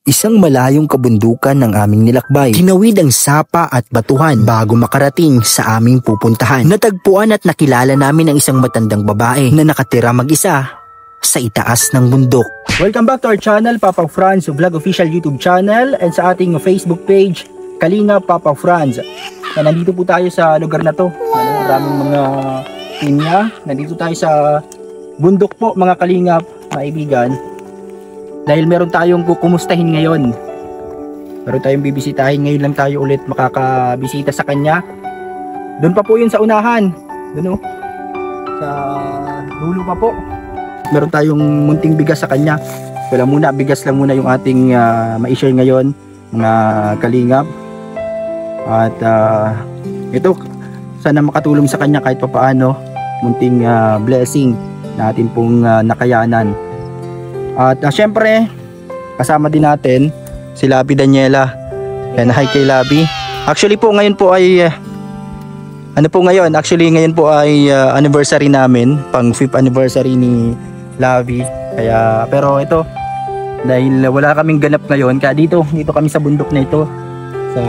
Isang malayong kabundukan ng aming nilakbay. Tinawid ang sapa at batuhan bago makarating sa aming pupuntahan. Natagpuan at nakilala namin ang isang matandang babae na nakatira mag-isa sa itaas ng bundok. Welcome back to our channel, Papa Franz Vlog Official YouTube channel, and sa ating Facebook page, Kalingap Papa Franz. Na nandito po tayo sa lugar na to. Maraming mga pinya. Nandito tayo sa bundok po, mga Kalingap, kaibigan. Dahil meron tayong kukumustahin ngayon. Meron tayong bibisitahin. Ngayon lang tayo ulit makakabisita sa kanya. Doon pa po yun sa unahan. Doon o. Sa dulo pa po. Meron tayong munting bigas sa kanya. Wala muna, bigas lang muna yung ating ma-share ngayon, mga Kalingap. At ito, sana makatulong sa kanya kahit papaano. Munting blessing na ating pong nakayanan. At syempre, kasama din natin si Labi Daniela. Yan, hi kay Labi. Actually po, ngayon po ay ngayon po ay anniversary namin, pang 5th anniversary ni Labi. Kaya, pero ito, dahil wala kaming ganap ngayon, kaya dito kami sa bundok na ito, sa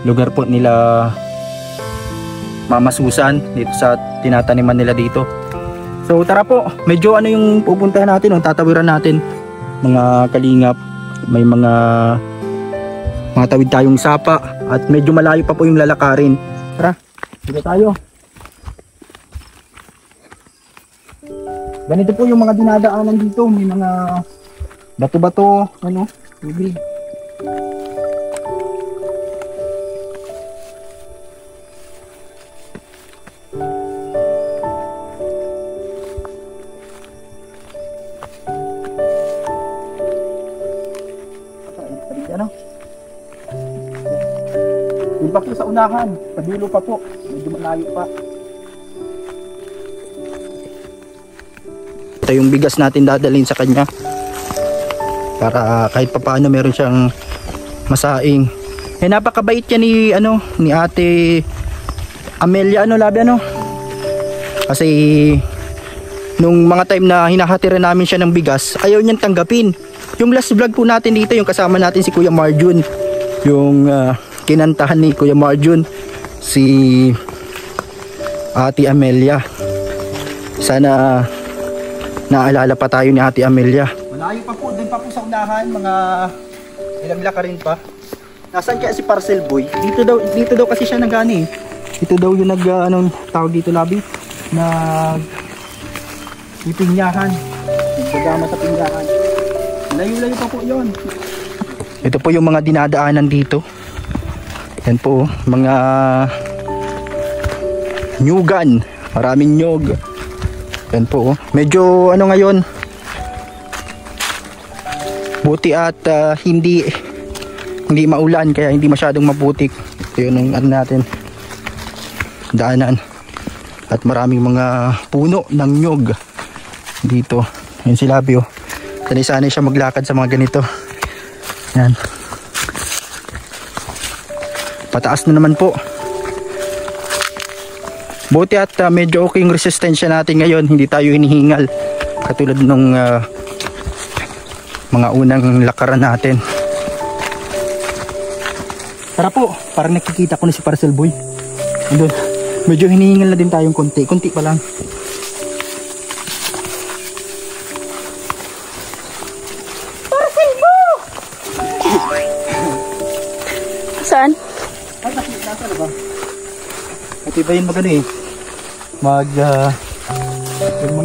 lugar po nila Mama Susan, dito sa tinataniman nila dito. So tara po, medyo yung pupuntahan natin, tatawiran natin, mga Kalingap. May mga tawid tayong sapa at medyo malayo pa po yung lalakarin. Tara, dito tayo. Ganito po yung mga dinadaanan dito, may mga bato-bato, tubig. Yung pa sa unahan, sa dulo pa po, medyo malayo pa. Ito yung bigas natin dadalhin sa kanya para kahit papaano meron siyang masaing. Napakabait niya ni Ate Amelia, Labi, kasi nung mga time na hinahatiran namin siya ng bigas, ayaw niyang tanggapin. Yung last vlog po natin dito, yung kasama natin si Kuya Marjun, yung kinantahan ni Kuya Marjun, si Ate Amelia. Sana naalala pa tayo ni Ate Amelia. Malayo pa po, dun pa po sa unahan, mga ilang lakarin pa. Nasaan kaya si Parcel Boy? Dito daw kasi siya nagani. Dito daw yung tawag dito, Labi, ipinyahan. Nagdagama sa pinyahan. Layo-layo pa po yun. Ito po yung mga dinadaanan dito. Yan po, mga nyugan. Maraming nyug. Yan po, medyo ngayon, buti at hindi maulan, kaya hindi masyadong maputik. Ito yun ang natin daanan. At maraming mga puno ng nyug dito. Yan si Labi, sanay-sanay siya maglakad sa mga ganito. Yan. Pataas na naman po. Buti at medyo okay yung resistensya natin ngayon. Hindi tayo hinihingal katulad nung mga unang lakaran natin. Tara po, parang nakikita ko na si Parcel Boy. Andun. Medyo hinihingal na din tayong konti. Konti pa lang. Parcel Boy! Saan? Nasa na ba? At iba yun magano yung mga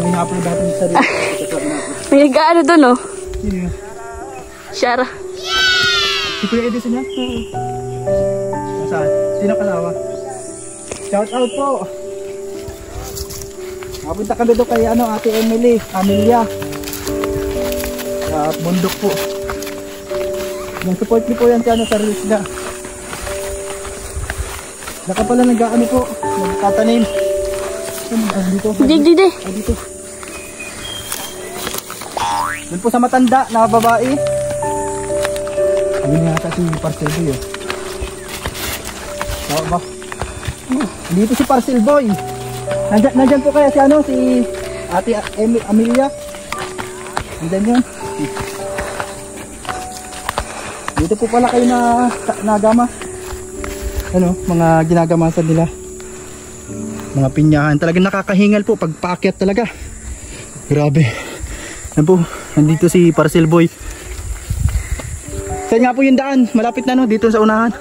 ina-upload natin sa sarili. May nag-ano dun, Shara. Si Kuya Edison niya? Saan? Sino kalawa? Shout out po! Mapunta ka doon kay Ate Amelia. Sa bundok po. Yung support niyo po yan sa reels na. Naka pala po, nagtatanim. Dito. Dito. Dito. Doon po sa matanda na babae. Ayun nga si Parcel Boy. Tawag ba? Dito si Parcel Boy. Nandyan po kaya si Ate Amelia. Nandyan yun. Dito po pala kayo nagama. Ano, mga ginagamasan nila. Mga pinyahan. Talagang nakakahingal po pag paakyat talaga. Grabe. Yan po, nandito si Parcel Boy. Saan nga po yung daan? Malapit na no, dito sa unahan.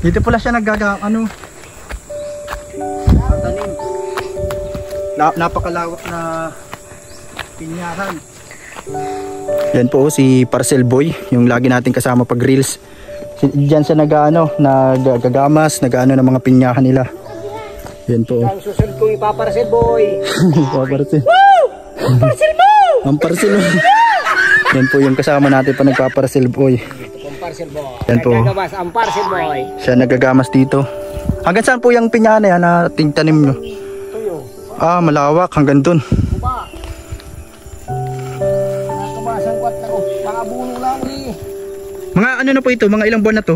Dito pala siya tanim. Napakalawak na pinyahan. Yan po si Parcel Boy, yung lagi natin kasama pag reels. Diyan siya nagagamas, nag-ano ng mga pinyahan nila. Yan po. Ang susunod ko ipaparcel boy. Paparcel. Woo! Ang parcel mo! Ang parcel. Yan po yung kasama natin pa nagpaparcel boy. Ang parcel boy. Yan po. Nagagawas ang parcel boy. Siya nagagamas dito. Hanggang saan po yung pinyahan na yan na tingtanim nyo? Tuyo. Ah, malawak hanggang dun. Kuba. Nakabasan ko at ako. Pakabuno lang uli. Mga ano na po ito? Mga ilang buwan na to?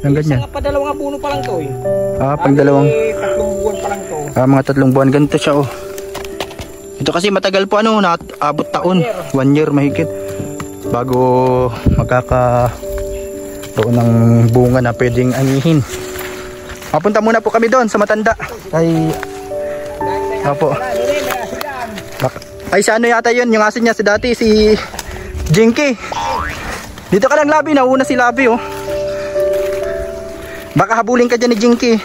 Hanggang yan. Isa nga pa dalawang abuno pa lang to eh. Ah, pang dalawang. 3 buwan pa lang to. Ah, mga 3 buwan. Ganito siya oh. Ito kasi matagal po ano, abot taon. 1 year mahigit. Bago magkakaroon ng bunga na pwedeng anihin. Mapunta muna po kami doon sa matanda. Ay, opo. Ay, sa ano yata yun? Yung asin niya si dati, si Jinky. Dito ka lang Labi, nauna si Labi oh. Baka habulin ka dyan ni Jinky.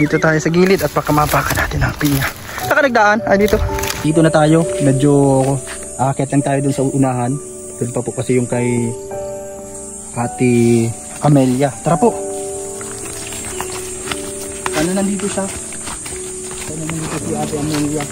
Dito tayo sa gilid at pakamapaka natin ang pinya. Saka nagdaan? Ay dito. Dito na tayo. Medyo aakyat lang tayo dun sa unahan. Dun pa po kasi yung kay Ate Amelia. Tara po. Ano nandito siya? Ano nandito si Ate Amelia?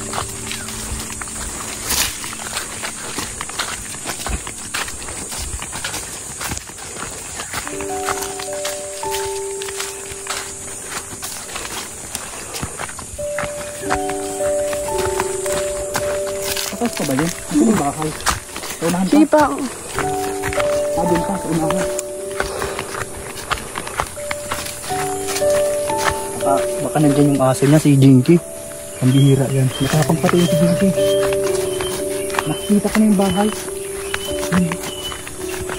Tapos pa ba yun? Ito yung bahay. Sa unahan pa? Sige pa ako. Doon pa, sa unahan. Baka nandyan yung aso niya, si Jinky. Ang bihira yan. Nakapagpatay yung si Jinky. Nakikita ko na yung bahay.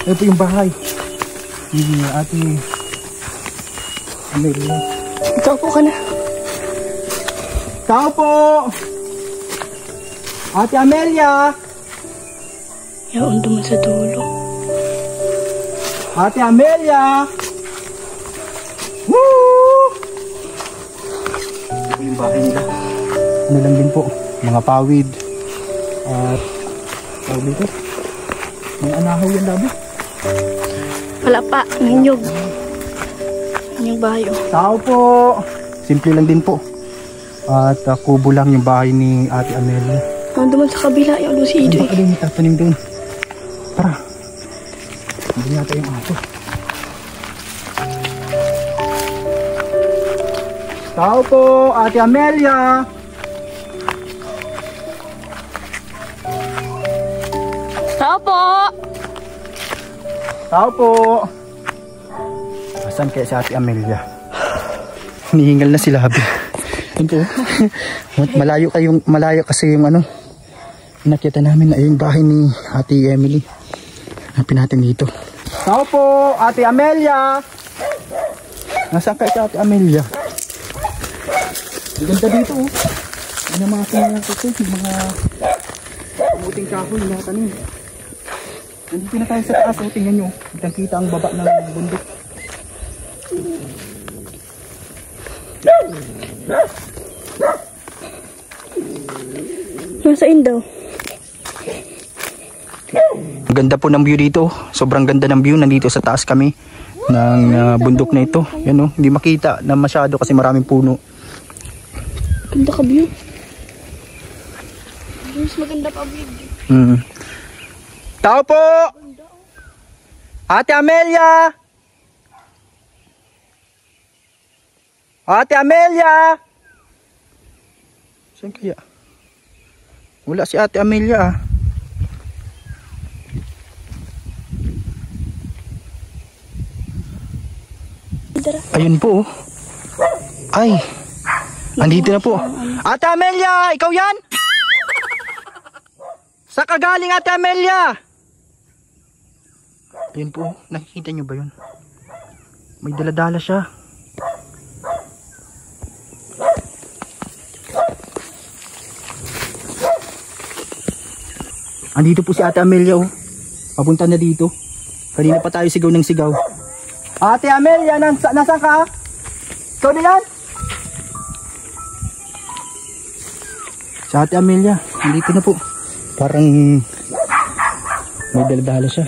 Ito po yung bahay. Yung Ate Amelia. Ikaw po ka na. Tao po! Ate Amelia! Yaon duman sa dulo. Ate Amelia! Woo! Ito yung bahay nila. Ano lang din po, mga pawid. At tawag dito. May anahaw yan Labi. Wala pa. Nanyog. Nanyog bayo. Tao po! Simple lang din po. At kubo lang yung bahay ni Ate Amelia. Yaon duman sa kabila. Yaon doon si Ano Ido ba yung tatanim doon? Tara. Hindi yata yung aso. Tao po, Ate Amelia. Tao po! Tao po. Asan kaya si Ate Amelia? Hinihingal na si Labi. Ito. Malayo kasi yung ano. Nakita namin na yung bahay ni Ate Emily. Hanapin natin dito. Tao po, Ate Amelia. Nasaan kaya si Ate Amelia? Ang ganda dito oh. Ano mga kanyang ito, yung mga kamuting kahoy na tanim. Nandito na tayo sa taas oh, tingnan nyo. Kitang-kita ang baba ng bundok. Nasa daw. Ang ganda po ng view dito. Sobrang ganda ng view. Nandito sa taas kami ng bundok na ito. Yan oh, hindi makita na masyado kasi maraming puno. Ganda ka view. Mas maganda pa view. Tao po! Ate Amelia! Ate Amelia! Saan kaya? Wala si Ate Amelia ah. Ayun po. Ay. Andito na po. Ate Amelia, ikaw yan? Saan ka galing Ate Amelia? Ayun po, nakikita nyo ba yun? May daladala siya. Andito po si Ate Amelia oh. Papunta na dito. Kanina pa tayo sigaw ng sigaw. Ate Amelia, nasaan ka? Ikaw na yan? Si Ate Amelia, andito na po. Parang may daladala siya.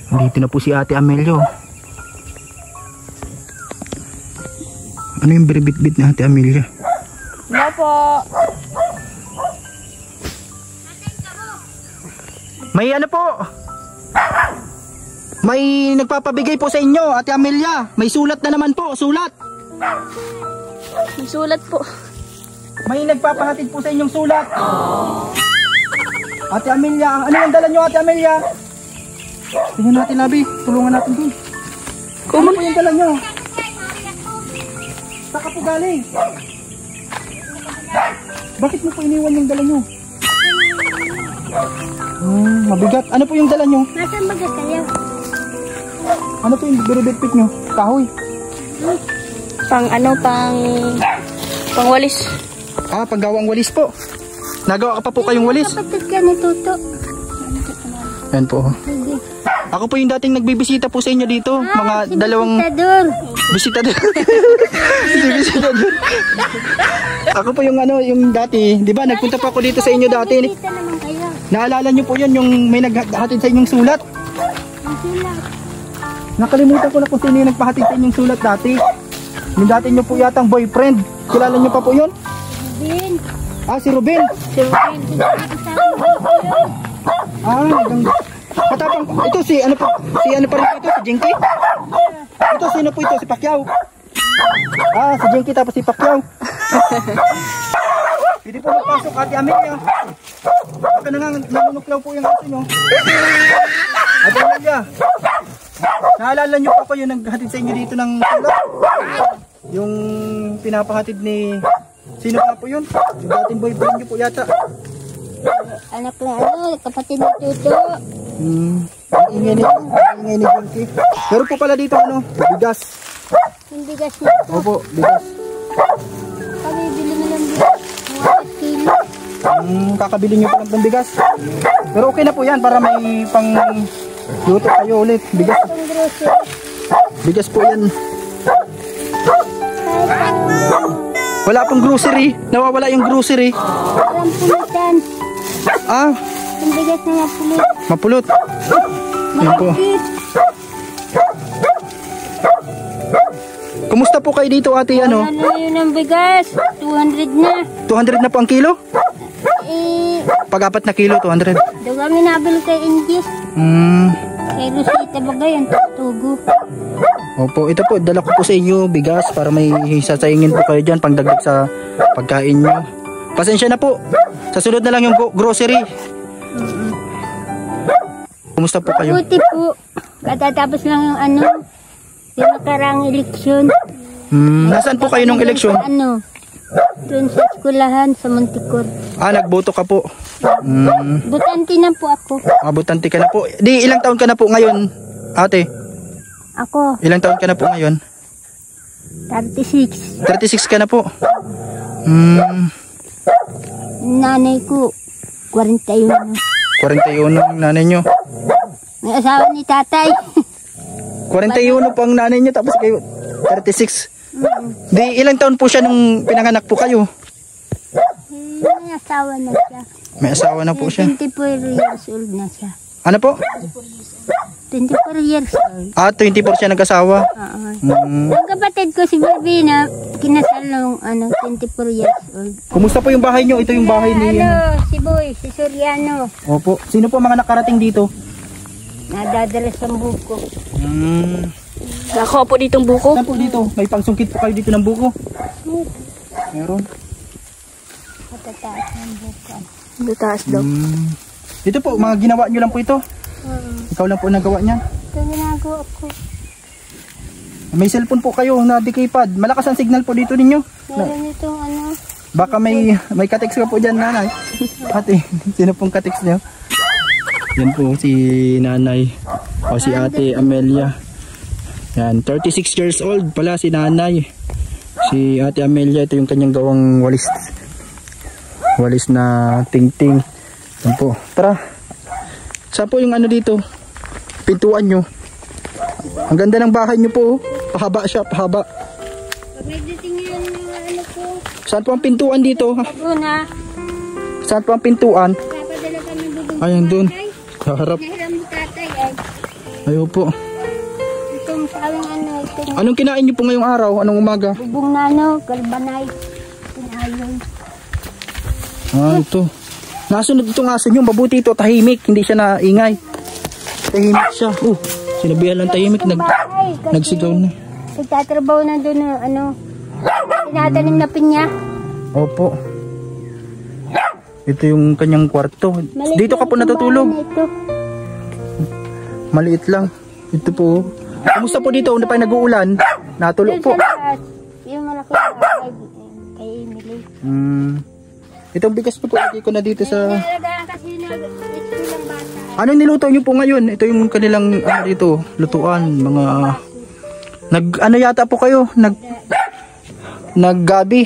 Andito na po si Ate Amelia oh. Ano yung biribit-bit na Ate Amelia? Wala po. May ano po? May nagpapabigay po sa inyo, Ate Amelia. May sulat na naman po, sulat. May sulat po. May nagpapahatid po sa inyong sulat. Ate Amelia, ano yung dala nyo Ate Amelia? Tingnan natin Abi, tulungan natin din. Ano po yung dala nyo? Saka po galing. Bakit mo po iniwan yung dala nyo? Mabigat. Ano po yung dala nyo? Nasaan baga kayo? Ano po yung biribit-bit nyo? Kahoy. Pang walis. Panggawang walis po. Nagawa ka pa po kayong walis. Kapatid ka ni Tuto. Yan po. Ako po yung dating nagbibisita po sa inyo dito. Mga dalawang bisitador. Bisitador. Ako po yung yung dati. Di ba nagpunta pa ako dito sa inyo dati. Dito naman kayo. Naalala nyo po yun yung may naghatid sa inyong sulat. Ang sulat. Nakalimutan ko na kung sino yung nagpahatid sa inyong sulat dati. Yung dati nyo po yatang boyfriend. Kilala nyo pa po yun? Bin. Si Ruben. Si Ruben. Hanggang matapang. Ito si ano pa rin ito, si Jinky. Ito sino po ito, si Pacquiao. Si Jinky tapos si Pacquiao. Pwede po magpasok Ate Amelia. Baka nangunuklaw po yung aso nyo. Ate Amelia, naalala nyo po yung naghatid sa inyo dito ng sulat? Yung pinapahatid ni sino pa po yun? Yung dating boyfriend nyo po yata. Anak lang kapatid ni Tuto. Ingay ni Jinky. Pero po pala dito bigas. Yung bigas niya. Opo, bigas. Kami bili mo lang bigas. 1 kilo. Kakabili nyo pa ng bigas. Pero okay na po yan para may pang luto kayo ulit. Bigas. Pang grocery. Bigas po yan. Wala pong grocery. Nawawala yung grocery. Walang pulutan. Yung bigas na napulot. Mapulot. Yan po. Malapit. Kumusta po kayo dito ate Ano yun ang bigas? 200 na. 200 na po ang kilo? Pag 4 na kilo, 200. Daw kami nabili kay Ingis. Kay Rosita bagay ang tugo. Opo, ito po, dala ko po sa inyo bigas para may sasayangin po kayo dyan pangdagdag sa pagkain nyo. Pasensya na po. Sa sunod na lang yung grocery. Kumusta po kayo? Buti po. Katatapos lang yung yung nakarang eleksyon. Nasaan po kayo nung eleksyon? Doon sa eskulahan sa Monticor. Nagboto ka po. Butante na po ako. Butante ka na po. Di, ilang taon ka na po ngayon, ate? Ako, Ilang taon ka na po ngayon? 36. 36 ka na po. Nanay ko, 41. 41 ang nanay nyo. May asawa ni tatay. 41 po ang nanay nyo tapos kayo 36. Di, ilang taon po siya nung pinanganak po kayo? May asawa na siya. May asawa na po siya. 24 years old na siya. Ano po? 24 years old. 24 siya nag-asawa. Ang kapatid ko si Barbina, kinasal nung 24 years old. Kumusta po yung bahay nyo? Ito yung bahay ni... Si Boy, si Soriano. Opo. Sino po mga nakarating dito? Nadadala sa buko. Nakuha po ditong buko. Saan po dito? May pangsungkit po kayo dito ng buko? Meron. Matataas ng buko. Taas daw. Dito po, mga ginawa nyo lang po ito? Ikaw lang po nagawa niyan? Ito ginagawa ko. May cellphone po kayo na di keypad. Malakas ang signal po dito ninyo? Meron itong Baka may kateks ka po dyan, nanay. Ate, sino pong kateks niyo? Yan po si nanay. O si ate Amelia. Yan, 36 years old pala si nanay. Si ate Amelia, ito yung kanyang gawang walis. Walis na ting-ting. Yan po. Tara. Saan po yung ano dito? Pintuan nyo. Ang ganda ng bahay nyo po. Pahaba siya, pahaba. Pag may ditingin yung ano po. Saan po ang pintuan dito? Una, Saan po ang pintuan? papadala kami bubong. Ayun dun. Sa harap. Nahiram mo tatay ay. Ayaw po. Itong sawing ano, itong Anong kinain nyo po ngayong araw? Anong umaga? bubong na ano, galbanay. Pinayon. Ah, ito. Nasunod itong aso nyo. Mabuti ito. Tahimik. Hindi siya naingay. Tahimik siya. Sinabihan lang tahimik. Nagsigaw na. Nagtatrabaho na doon ano, tinatanim na pinya. Opo. Ito yung kanyang kwarto. Maliit Dito ka lang po itong natutulog. bahay na ito. Maliit lang. Ito po. Kamusta po dito? Una pa nag-uulan? Natulog Doon po. sa lahat, yung malaki na bahay kay Emily. Itong bigas po lagay ko na dito sa... Nilalagaan kasi ito lang bata. Anong niluto nyo po ngayon? Ito yung kanilang ano dito, lutuan, mga... ano yata po kayo? Naggabi.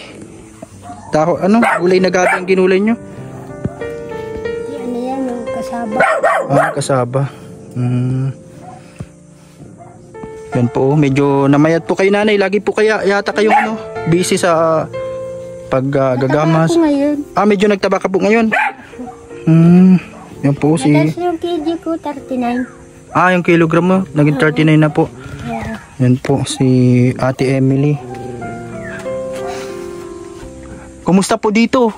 Gulay na gabi ang ginulay nyo? Ano yan, yung kasaba. Kasaba. Yan po, medyo namayat po kayo nanay. Lagi po kaya yata kayong busy sa paggagamas. Ako ngayon. Medyo nagtaba ka po ngayon. Yan po si... Mataas yung kg ko, 39. Yung kilogram mo, naging 39 na po. Yan po si Ate Emily. Kumusta po dito?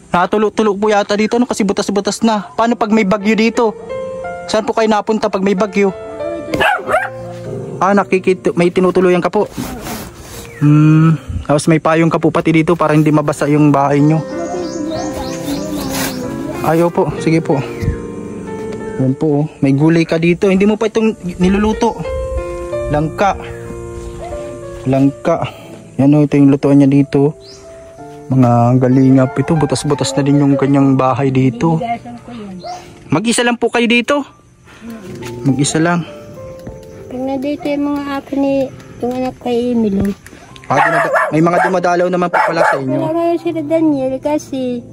Natulog-tulog po yata dito kasi butas-butas na. Paano pag may bagyo dito? Saan po kayo napunta pag may bagyo? May tinutuluyan ka po. Tapos may payong ka po pati dito para hindi mabasa yung bahay nyo. Ayaw po, sige po. Yan po, may gulay ka dito. Hindi mo pa itong niluluto. Langka. Yan ito yung lutuan niya dito. Mga galingap ito. Butas-butas na din yung kanyang bahay dito. Mag-isa lang po kayo dito? Mag-isa lang. Pag nandito yung mga apo ni yung anak kay Emily. May mga dumadalaw naman po pala sa inyo. Wala ngayon sila Daniel kasi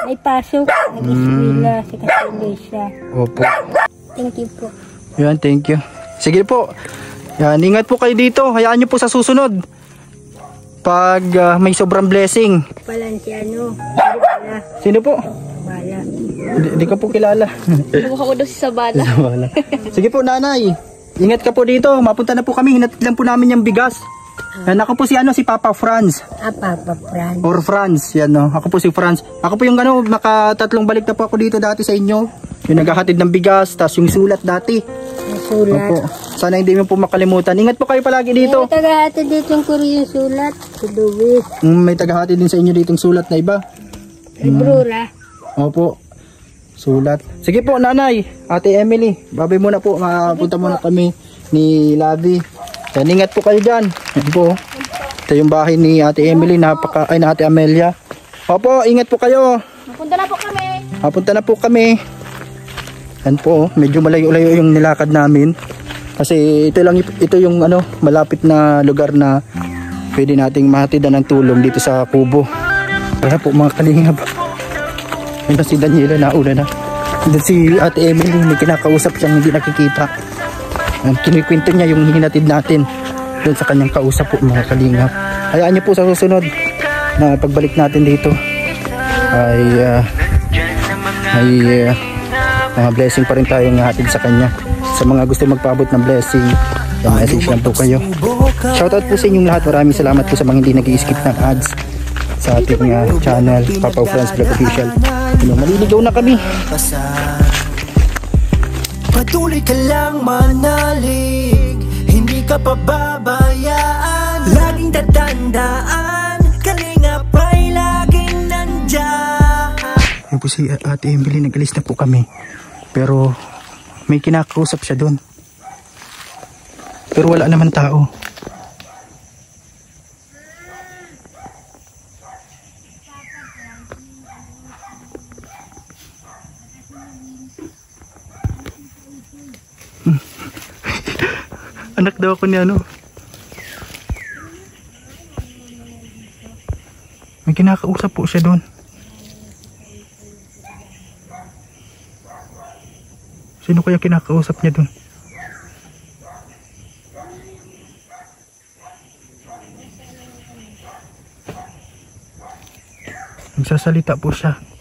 may pasok. Nag-iswila si Kasilisha. Opo. Thank you po. Yan, thank you. Sige po. Yan, ingat po kayo dito. Hayaan nyo po sa susunod. Pag may sobrang blessing. Valenciano. Bala. Sino po? Bala. Hindi ka po kilala. Mukha ko daw si Sabala. Sige po nanay. Ingat ka po dito. Mapunta na po kami. Hinatid lang po namin yung bigas. Yan, ako po si Papa Franz. Papa Franz. Or Franz. Yan, no? Ako po si Franz. Ako po yung makatatlong balik na po ako dito dati sa inyo. Yung naghahatid ng bigas. Tapos yung sulat dati. Sulat. Opo. Sana hindi mo po makalimutan. Ingat po kayo palagi dito. May tagahatid dito yung yung sulat. Si Luis. May tagahatid din sa inyo dito yung sulat na iba. Librura. Opo. Sulat. Sige po nanay. Ate Emily. Babay muna po. Mapunta muna kami ni Lavi. Yan, ingat po kayo dyan. Yan po. Ito yung bahay ni Ate Emily. Na Ate Amelia. Opo, ingat po kayo. Mapunta na po kami. Mapunta na po kami. Yan po. Medyo malayo-layo yung nilakad namin. Kasi ito yung malapit na lugar na pwede nating mahatidan ng tulong dito sa Kubo. Kaya po mga kalingap. Yan si Daniela nauna na. Doon si Ate Emily. May kinakausap siyang hindi nakikita. Kinikwento niya yung hinatid natin doon sa kanyang kausap po mga kalingap. Hayaan niyo po sa susunod na pagbalik natin dito ay mga blessing pa rin tayong hatid sa kanya. Sa mga gusto magpaabot ng blessing, message lang po kayo. Shoutout po sa inyong lahat. Maraming salamat po sa mga hindi nag-i-skip ng ads sa ating channel Papa Franz Vlog Official. Maliligaw na kami. Patuloy ka lang manalig, hindi ka pababayaan. Laging tatandaan, kalingap ay laging nandyan. Yan po si Ate Emily, nag-alis na po kami. Pero may kinakausap siya doon. Pero wala naman tao. Anak daw ako ni ano. May kinakausap po siya doon. Sino kaya kinakausap niya doon? Nagsasalita po siya.